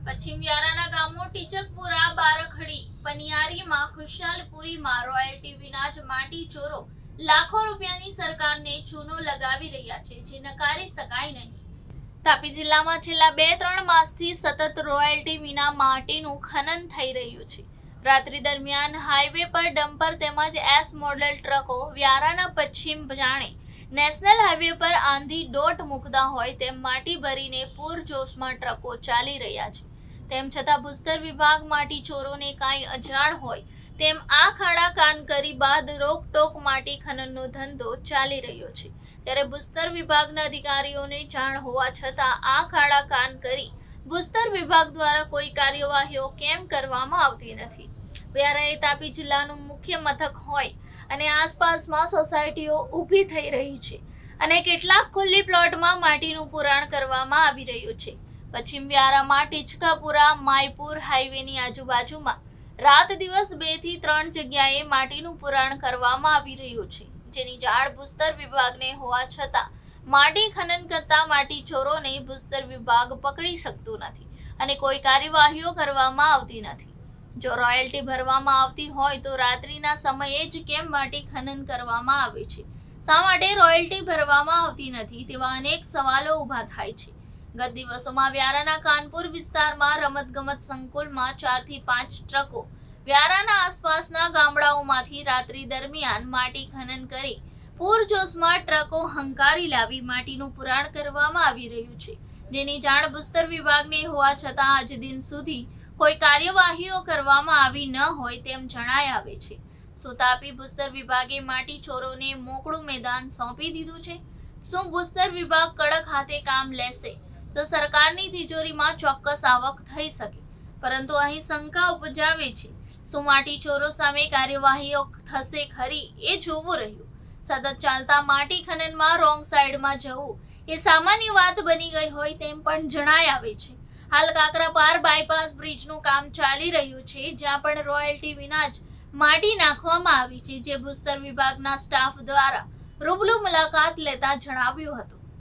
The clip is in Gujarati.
પશ્ચિમ વ્યારાના ગામો ટીચકપુરા, બારખડી, પનિયારીમાં, ખુશાલપુરીમાં રોયલ્ટી વિના જ માટી ચોરો લાખો રૂપિયાની સરકારને ચૂનો લગાવી રહ્યા છે, જે નકારી શકાય નહીં। તાપી જિલ્લામાં છેલ્લા 2-3 માસથી સતત રોયલ્ટી વિના માટીનું ખનન થઈ રહ્યું છે। રાત્રિ દરમિયાન હાઈવે પર ડમ્પર તેમજ એસ મોડલ ટ્રકો વ્યારાના પશ્ચિમ જાણે નેશનલ હાઈવે પર આંધી દોટ મૂકતા હોય તેમ માટી ભરીને પૂરજોશમાં ટ્રકો ચાલી રહ્યા છે। તેમ છતાં ભૂસ્તર વિભાગ માટી ચોરોને કાંઈ અજાણ હોય તેમ આ ખાડા કાન કરી બાદ રોકટોક માટી ખનનનો ધંધો ચાલી રહ્યો છે। ત્યારે ભૂસ્તર વિભાગના અધિકારીઓને જાણ હોવા છતાં આ ખાડા કાન કરી ભૂસ્તર વિભાગ દ્વારા કોઈ કાર્યવાહીઓ કેમ કરવામાં આવતી નથી। વ્યારા એ તાપી જિલ્લાનું મુખ્ય મથક હોય અને આસપાસમાં સોસાયટીઓ ઊભી થઈ રહી છે અને કેટલાક ખુલ્લી પ્લોટમાં માટીનું પુરાણ કરવામાં આવી રહ્યું છે। પશ્ચિમ વ્યારામાં ટીચકાપુરા, માયપુર હાઈવેની આજુબાજુમાં રાત દિવસ 2 થી 3 જગ્યાએ માટીનું પુરાણ કરવામાં આવી રહ્યું છે, જેની જાણ ભૂસ્તર વિભાગને હોવા છતાં માટી ખનન કરતા માટી ચોરોને ભૂસ્તર વિભાગ પકડી શકતું નથી અને કોઈ કાર્યવાહીઓ કરવામાં આવતી નથી। જો રોયલ્ટી ભરવામાં આવતી હોય તો રાત્રિના સમયે જ કેમ માટી ખનન કરવામાં આવે છે? શા માટે રોયલ્ટી ભરવામાં આવતી નથી? તેવા અનેક સવાલો ઊભા થાય છે। ગત દિવસોમાં વ્યારાના કાનપુર વિસ્તારમાં રમતગમત સંકુલમાં 4 થી 5 ટ્રકો વ્યારાના આસપાસના ગામડાઓમાંથી રાત્રિ દરમિયાન માટી ખનન કરી પૂરજોશમાં ટ્રકો હંકારી લાવી માટીનું પુરાણ કરવામાં આવી રહ્યું છે, જેની જાણ ભૂસ્તર વિભાગને હોવા છતાં આજ દિન સુધી કોઈ કાર્યવાહીઓ કરવામાં આવી ન હોય તેમ જણાય આવે છે। શું તાપી ભૂસ્તર વિભાગે માટી ચોરોને મોકળું મેદાન સોંપી દીધું છે? શું ભૂસ્તર વિભાગ કડક હાથે કામ લેશે તો સરકારની તિજોરીમાં ચોક્કસ આવક થઈ શકે, પરંતુ અહીં શંકા ઉપજાવે છે શું માટી ચોરો સામે કાર્યવાહીઓ થશે ખરી એ જોવું રહ્યું। સતત ચાલતા માટી ખનનમાં રોંગ સાઈડમાં જવું એ સામાન્ય વાત બની ગઈ હોય તેમ પણ જણાય આવે છે। હાલ કાકરાપાર બાયપાસ બ્રિજનું કામ ચાલી રહ્યું છે, જ્યાં પણ રોયલ્ટી વિના જ માટી નાખવામાં આવી છે, જે ભૂસ્તર વિભાગના સ્ટાફ દ્વારા રૂબરૂ મુલાકાત લેતા જણાવ્યું હતું।